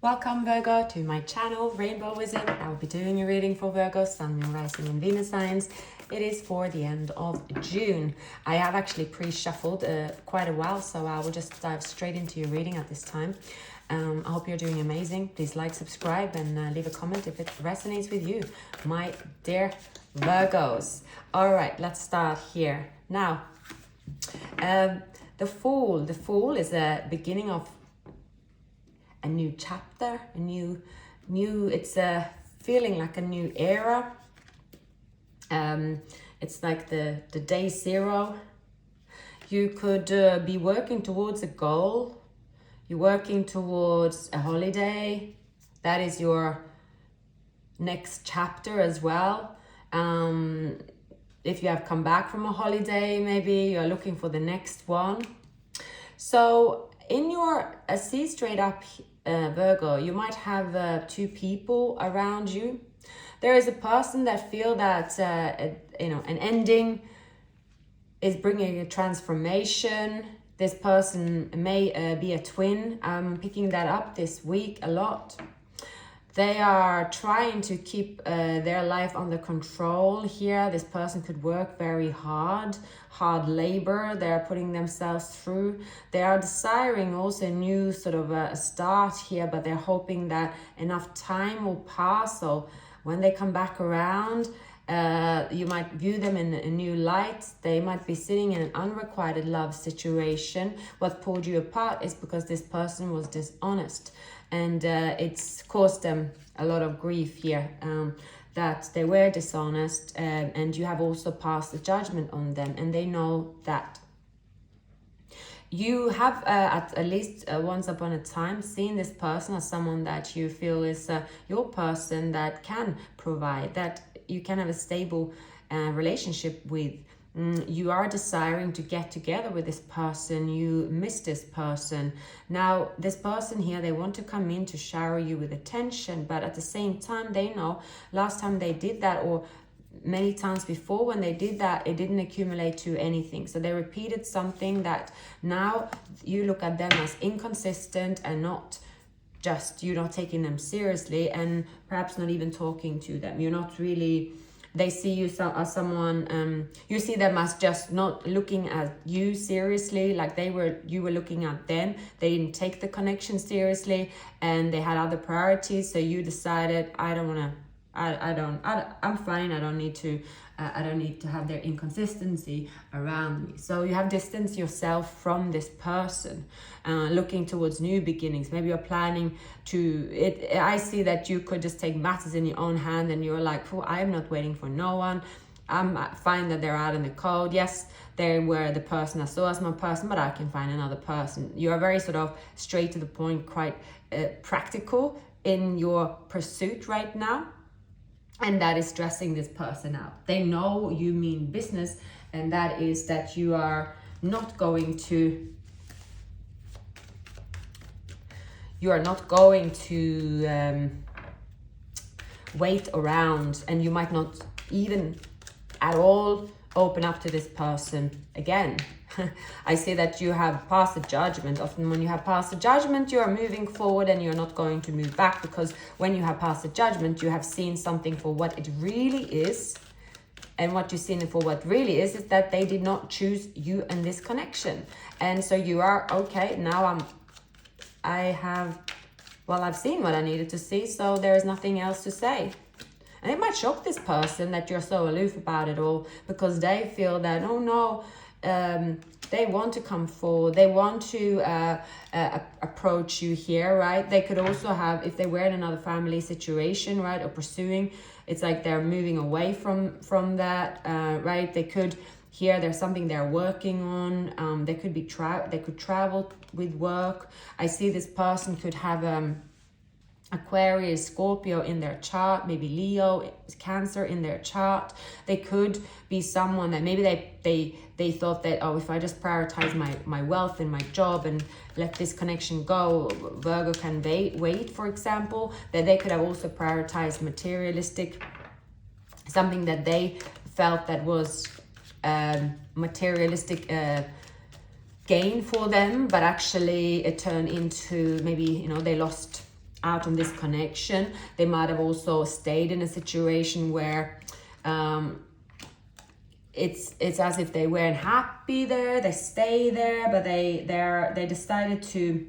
Welcome Virgo to my channel Rainbow Wizard. I'll be doing a reading for Virgo, Sun, Moon, Rising and Venus signs. It is for the end of June. I have actually pre-shuffled quite a while, so I will just dive straight into your reading at this time. I hope you're doing amazing. Please like, subscribe and leave a comment if it resonates with you, my dear Virgos. All right, let's start here. Now, the Fool is a beginning of a new chapter, it's a feeling like a new era. It's like the day zero. You could be working towards a goal. You're working towards a holiday. That is your next chapter as well. If you have come back from a holiday, maybe you're looking for the next one. So in your see straight up Virgo, you might have two people around you. There is a person that feel that an ending is bringing a transformation. This person may be a twin. I'm picking that up this week a lot. They are trying to keep their life under control here. This person could work very hard labor. They are putting themselves through. They are desiring also a new sort of a start here, but they're hoping that enough time will pass. So when they come back around, you might view them in a new light. They might be sitting in an unrequited love situation. What pulled you apart is because this person was dishonest. And it's caused them a lot of grief here, that they were dishonest, and you have also passed a judgment on them, and they know that. You have at least once upon a time seen this person as someone that you feel is your person that can provide, that you can have a stable relationship with. You are desiring to get together with this person. You miss this person. Now, this person here, they want to come in to shower you with attention, but at the same time, they know last time they did that, or many times before when they did that, it didn't accumulate to anything. So they repeated something that now you look at them as inconsistent and not just, you're not taking them seriously, and perhaps not even talking to them. You're not really... They see you as someone, you see them as just not looking at you seriously, like you were looking at them. They didn't take the connection seriously, and they had other priorities. So you decided, I'm fine. I don't need to have their inconsistency around me. So you have distanced yourself from this person, looking towards new beginnings. Maybe you're planning to I see that you could just take matters in your own hand, and you're like, oh, I'm not waiting for no one. I'm fine that they're out in the cold. Yes, they were the person I saw as my person, but I can find another person. You are very sort of straight to the point, quite practical in your pursuit right now. And that is stressing this person out. They know you mean business, and that is that you are not going to wait around, and you might not even at all open up to this person again. I see that you have passed a judgment. Often when you have passed a judgment, you are moving forward and you're not going to move back, because when you have passed a judgment, you have seen something for what it really is. And what you've seen it for what really is that they did not choose you and this connection. And so you are, okay, now I've seen what I needed to see, so there is nothing else to say. And it might shock this person that you're so aloof about it all, because they feel that, oh no, they want to come forward. They want to approach you here, right? They could also have, if they were in another family situation, right, or pursuing, it's like they're moving away from that, right? They could, here there's something they're working on. They could be they could travel with work. I see this person could have Aquarius, Scorpio in their chart, maybe Leo, Cancer in their chart. They could be someone that maybe they thought that, oh, if I just prioritize my wealth and my job and let this connection go, Virgo can wait, for example, that they could have also prioritized materialistic, something that they felt that was materialistic gain for them, but actually it turned into maybe, they lost out on this connection. They might have also stayed in a situation where it's as if they weren't happy there. They stay there, but they decided to,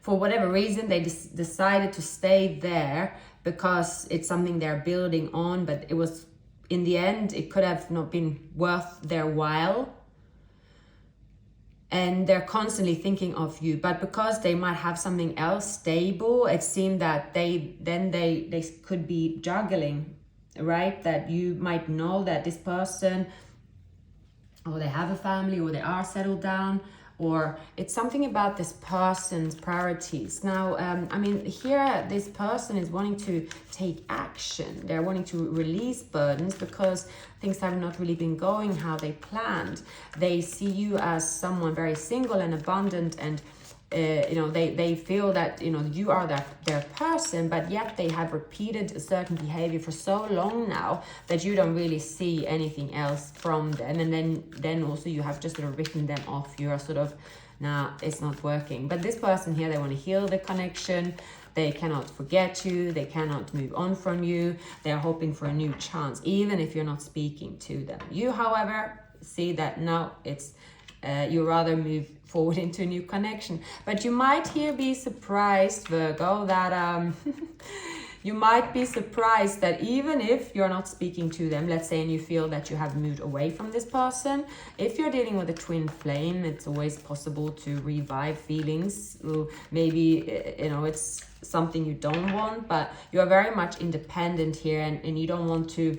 for whatever reason, they decided to stay there because it's something they're building on, but it was, in the end, it could have not been worth their while. And they're constantly thinking of you, but because they might have something else stable, it seemed that they could be juggling, right? That you might know that this person, or they have a family, or they are settled down, or it's something about this person's priorities. Now, I mean, here this person is wanting to take action. They're wanting to release burdens because things have not really been going how they planned. They see you as someone very single and abundant, and they feel that you are their person, but yet they have repeated a certain behavior for so long now that you don't really see anything else from them. And then also you have just sort of written them off. You're sort of, nah, it's not working. But this person here, they want to heal the connection. They cannot forget you. They cannot move on from you. They're hoping for a new chance, even if you're not speaking to them. You, however, see that now it's you rather move forward into a new connection. But you might here be surprised, Virgo, that you might be surprised that even if you're not speaking to them, let's say, and you feel that you have moved away from this person, if you're dealing with a twin flame, it's always possible to revive feelings. Maybe it's something you don't want, but you are very much independent here, and you don't want to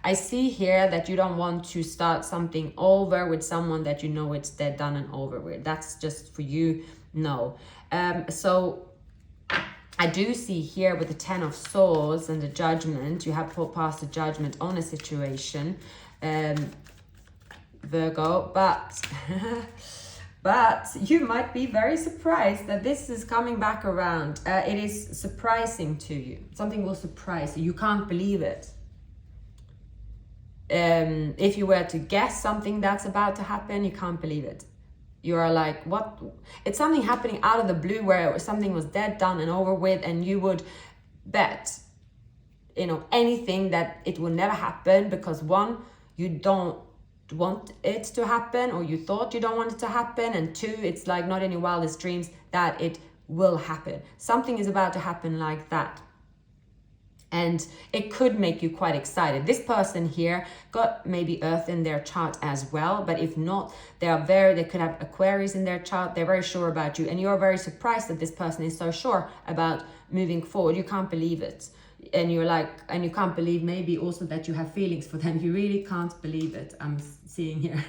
I see here that you don't want to start something over with someone that you know it's dead, done, and over with. That's just for you. No. So I do see here with the Ten of Swords and the Judgment, you have passed a judgment on a situation, Virgo, but but you might be very surprised that this is coming back around. It is surprising to you. Something will surprise you. You can't believe it. If you were to guess something that's about to happen, you can't believe it. You are like, what? It's something happening out of the blue where something was dead, done, and over with, and you would bet, anything that it will never happen because one, you don't want it to happen, or you thought you don't want it to happen, and two, it's like not in your wildest dreams that it will happen. Something is about to happen like that. And it could make you quite excited. This person here got maybe Earth in their chart as well. But if not, they could have Aquarius in their chart. They're very sure about you. And you're very surprised that this person is so sure about moving forward. You can't believe it. And you're like, and you can't believe maybe also that you have feelings for them. You really can't believe it. I'm seeing here.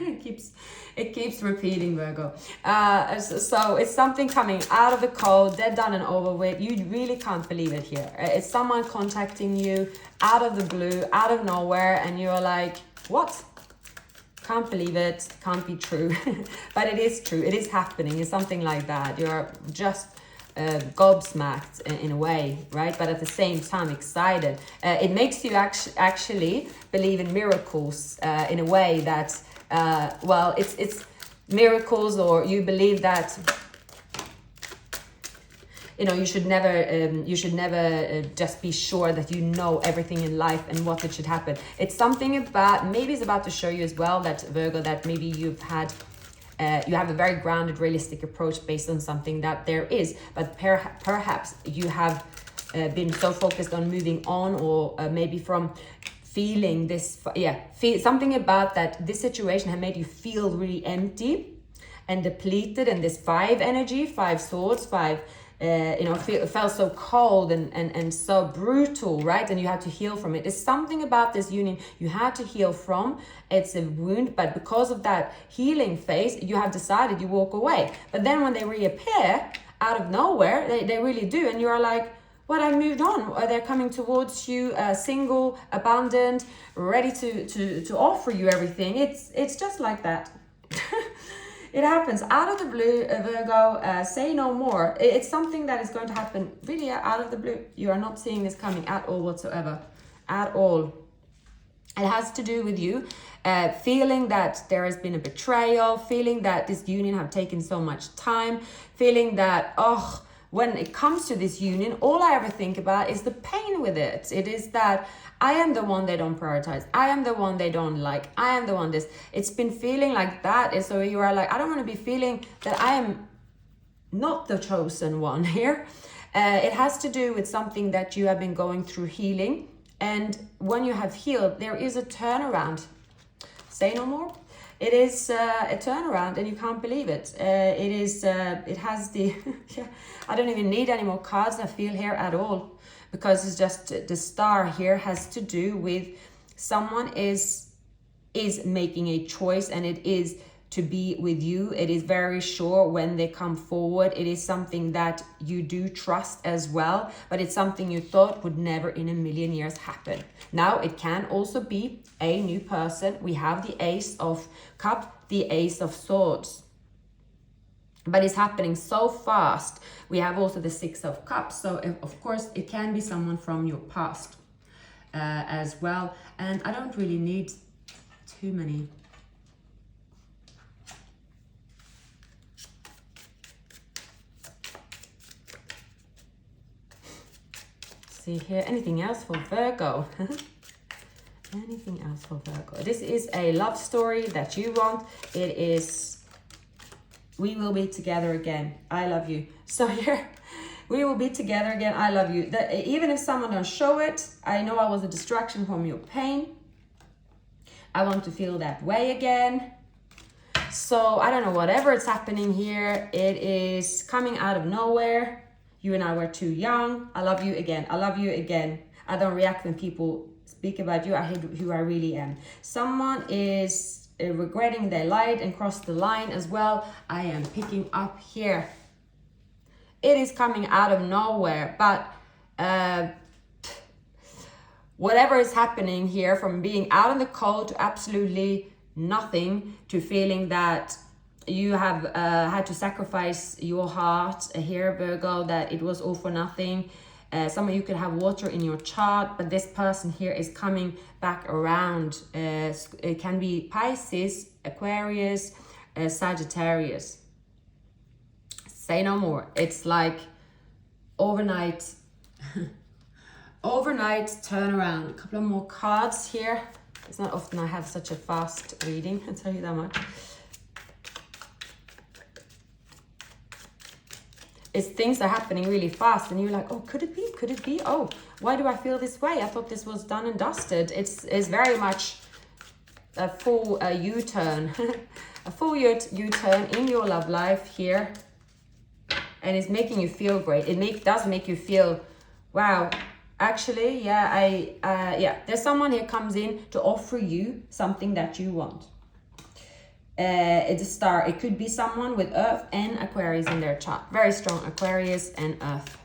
It keeps repeating, Virgo. So it's something coming out of the cold, dead, done, and over with. You really can't believe it here. It's someone contacting you out of the blue, out of nowhere, and you're like, what? Can't believe it. Can't be true. But it is true. It is happening. It's something like that. You're just gobsmacked in a way, right? But at the same time excited. It makes you actually believe in miracles in a way that it's miracles, or you believe that you should never just be sure that you know everything in life and what it should happen. It's something about, maybe it's about to show you as well that, Virgo, that maybe you've had you have a very grounded, realistic approach based on something that there is, but perhaps you have been so focused on moving on, or maybe from feeling this, something about that this situation had made you feel really empty and depleted, and this 5 energy, 5 swords, 5 felt so cold and so brutal, right? And you had to heal from it. There's something about this union you had to heal from. It's a wound, but because of that healing phase, you have decided you walk away. But then when they reappear out of nowhere, they really do, and you're like, what, I moved on. They're coming towards you, single, abundant, ready to offer you everything. It's just like that. It happens out of the blue, Virgo. Say no more. It's something that is going to happen really out of the blue. You are not seeing this coming at all whatsoever. At all. It has to do with you feeling that there has been a betrayal, feeling that this union have taken so much time, feeling that, oh, when it comes to this union, all I ever think about is the pain with it. It is that I am the one they don't prioritize. I am the one they don't like. I am the one this. It's been feeling like that. And so you are like, I don't want to be feeling that I am not the chosen one here. It has to do with something that you have been going through healing. And when you have healed, there is a turnaround. Say no more. It is a turnaround, and you can't believe it. It is. It has the. Yeah, I don't even need any more cards, I feel, here at all, because it's just the star here has to do with someone is making a choice, and it is to be with you. It is very sure when they come forward. It is something that you do trust as well, but it's something you thought would never in a million years happen. Now it can also be a new person. We have the Ace of Cups, the Ace of Swords, but it's happening so fast. We have also the Six of Cups, so of course it can be someone from your past as well. And I don't really need too many. See here, anything else for Virgo? Anything else for Virgo? This is a love story that you want. It is, we will be together again. I love you. So here, we will be together again. I love you. Even if someone don't show it, I know I was a distraction from your pain. I want to feel that way again. So I don't know, whatever is happening here, it is coming out of nowhere. You and I were too young. I love you again. I love you again. I don't react when people speak about you. I hate who I really am. Someone is regretting they lied and crossed the line as well. I am picking up here. It is coming out of nowhere, but whatever is happening here, from being out in the cold to absolutely nothing, to feeling that you have had to sacrifice your heart here, Virgo, that it was all for nothing. Some of you could have water in your chart, but this person here is coming back around. It can be Pisces, Aquarius, Sagittarius. Say no more. It's like overnight, overnight turnaround. A couple of more cards here. It's not often I have such a fast reading, I'll tell you that much. It's things are happening really fast, and you're like, oh, could it be? Could it be? Oh, why do I feel this way? I thought this was done and dusted. It's very much a full U-turn, a full U-turn in your love life here, and it's making you feel great. It does make you feel, wow, actually, yeah, there's someone here comes in to offer you something that you want. It's a star. It could be someone with Earth and Aquarius in their chart. Very strong Aquarius and Earth.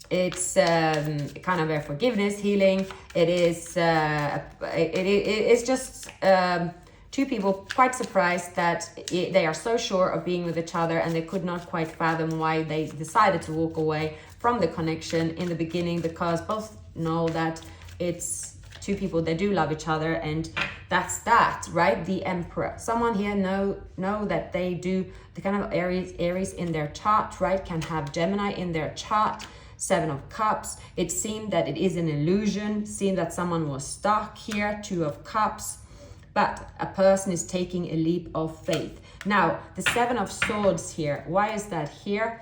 It's kind of a forgiveness, healing. It is. It's just two people quite surprised that they are so sure of being with each other, and they could not quite fathom why they decided to walk away from the connection in the beginning, because both know that it's two people that do love each other, and that's that, right? The Emperor. Someone here know that they do the kind of Aries in their chart, right? Can have Gemini in their chart. Seven of Cups. It seemed that it is an illusion. Seemed that someone was stuck here. Two of Cups. But a person is taking a leap of faith. Now, the Seven of Swords here. Why is that here?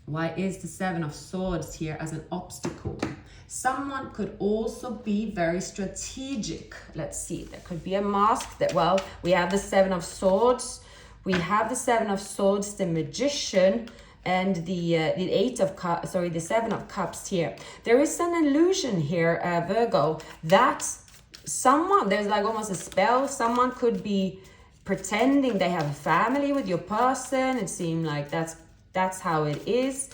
Why is the Seven of Swords here as an obstacle? Someone could also be very strategic. Let's see, there could be a mask that, well, we have the Seven of Swords. We have the Seven of Swords, the Magician, and the Eight of Cups, sorry, the Seven of Cups here. There is an illusion here, Virgo, that someone, there's like almost a spell. Someone could be pretending they have a family with your person. It seems like that's how it is.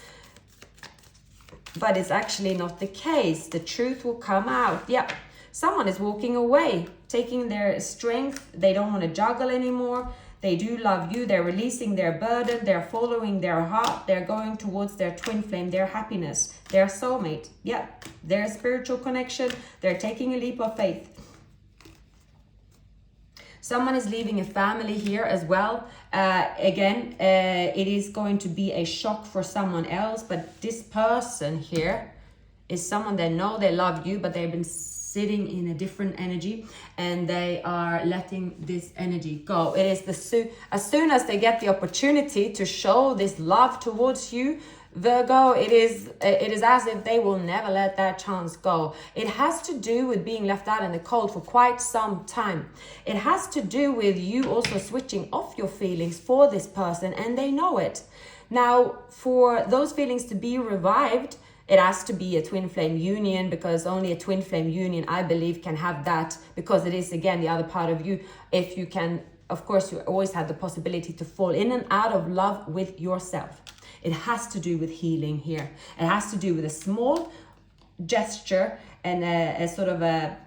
But it's actually not the case. The truth will come out. Yeah, someone is walking away, taking their strength. They don't want to juggle anymore. They do love you. They're releasing their burden. They're following their heart. They're going towards their twin flame, their happiness, their soulmate. Yeah, their spiritual connection. They're taking a leap of faith. Someone is leaving a family here as well. Again, it is going to be a shock for someone else, but this person here is someone they know they love you, but they've been sitting in a different energy and they are letting this energy go. It is as soon as they get the opportunity to show this love towards you, Virgo, it is as if they will never let that chance go. It has to do with being left out in the cold for quite some time. It has to do with you also switching off your feelings for this person, and they know it. Now, for those feelings to be revived, it has to be a twin flame union, because only a twin flame union, I believe, can have that, because it is, again, the other part of you. If you can, of course, you always have the possibility to fall in and out of love with yourself. It has to do with healing here. It has to do with a small gesture and a sort of an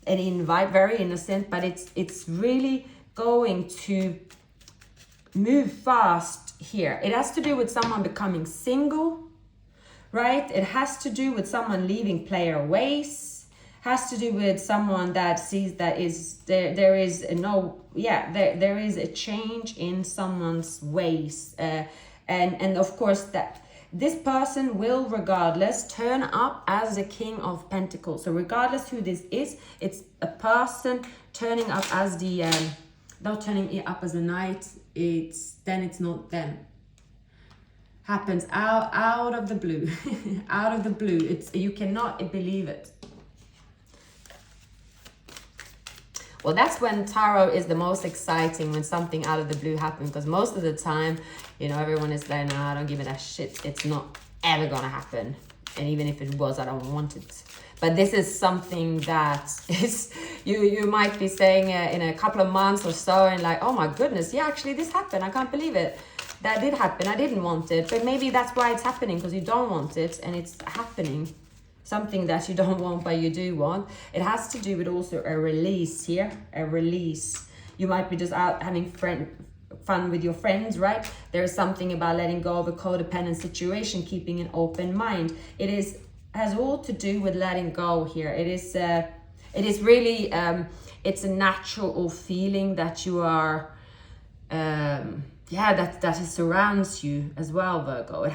invite, very innocent, but it's really going to move fast here. It has to do with someone becoming single, right? It has to do with someone leaving player ways. Has to do with someone that sees that there is a change in someone's ways. And of course, that this person will regardless turn up as the King of Pentacles. So regardless who this is, it's a person turning up as the not turning it up as a knight. It's not them. Happens out of the blue. Out of the blue. You cannot believe it. Well, that's when tarot is the most exciting, when something out of the blue happens, because most of the time, everyone is like, no, I don't give it a shit. It's not ever gonna happen. And even if it was, I don't want it. But this is something that is, you might be saying in a couple of months or so, and like, oh my goodness, yeah, actually this happened. I can't believe it. That did happen. I didn't want it. But maybe that's why it's happening, because you don't want it and it's happening. Something that you don't want, but you do want. It has to do with also a release here. A release. You might be just out having fun with your friends, right? There is something about letting go of a codependent situation, keeping an open mind. It has all to do with letting go here. It is really, it's a natural feeling that you are, that it surrounds you as well, Virgo. It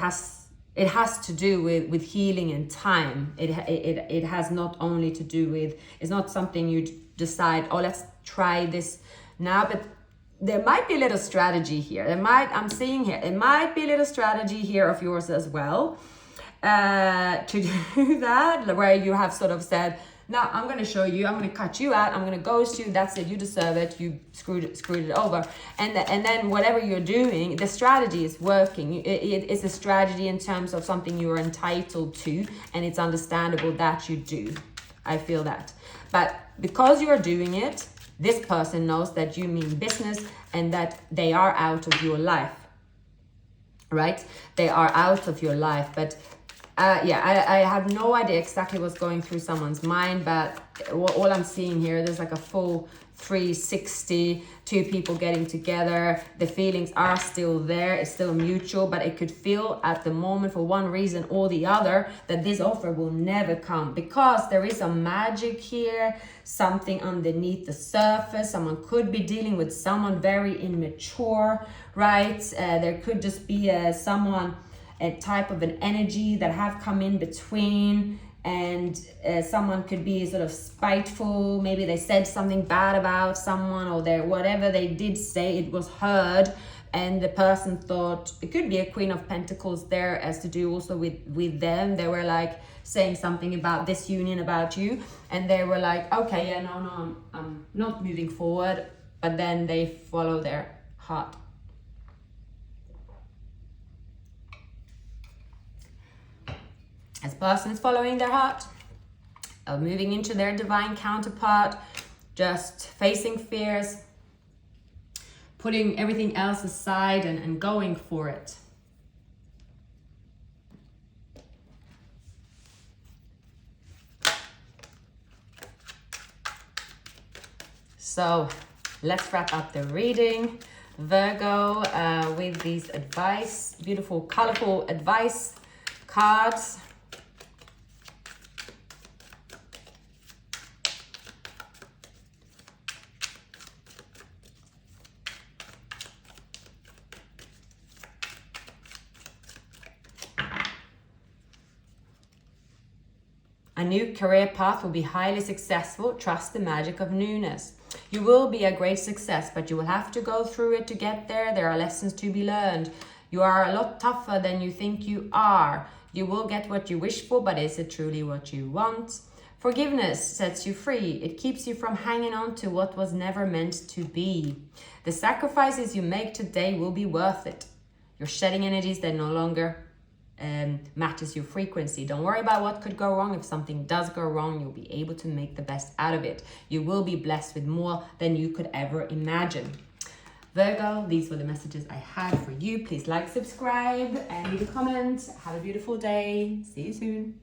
has to do with healing and time. It has not only to do with, it's not something you decide, oh, let's try this now, but there might be a little strategy here. I'm seeing here, it might be a little strategy here of yours as well, to do that, where you have sort of said, now I'm going to show you, I'm going to cut you out, I'm going to ghost you, that's it, you deserve it, you screwed it over. And then whatever you're doing, the strategy is working. It's a strategy in terms of something you're entitled to, and it's understandable that you do. I feel that. But because you're doing it, this person knows that you mean business and that they are out of your life, right? They are out of your life, but I have no idea exactly what's going through someone's mind, but all I'm seeing here, there's like a full 360, two people getting together. The feelings are still there. It's still mutual, but it could feel at the moment, for one reason or the other, that this offer will never come, because there is a magic here, something underneath the surface. Someone could be dealing with someone very immature, right? There could just be someone, a type of an energy that have come in between, and someone could be sort of spiteful. Maybe they said something bad about someone, or whatever they did say, it was heard, and the person thought it could be a Queen of Pentacles there, as to do also with them. They were like saying something about this union, about you, and they were like, okay, yeah, no, I'm not moving forward, but then they follow their heart. As persons following their heart, moving into their divine counterpart, just facing fears, putting everything else aside and going for it. So Let's wrap up the reading, Virgo, with these advice, beautiful, colorful advice cards. A new career path will be highly successful. Trust the magic of newness. You will be a great success, but you will have to go through it to get there. There are lessons to be learned. You are a lot tougher than you think you are. You will get what you wish for, but is it truly what you want? Forgiveness sets you free. It keeps you from hanging on to what was never meant to be. The sacrifices you make today will be worth it. You're shedding energies that no longer matches your frequency. Don't worry about what could go wrong. If something does go wrong, you'll be able to make the best out of it. You will be blessed with more than you could ever imagine. Virgo, these were the messages I had for you. Please like, subscribe, and leave a comment. Have a beautiful day. See you soon.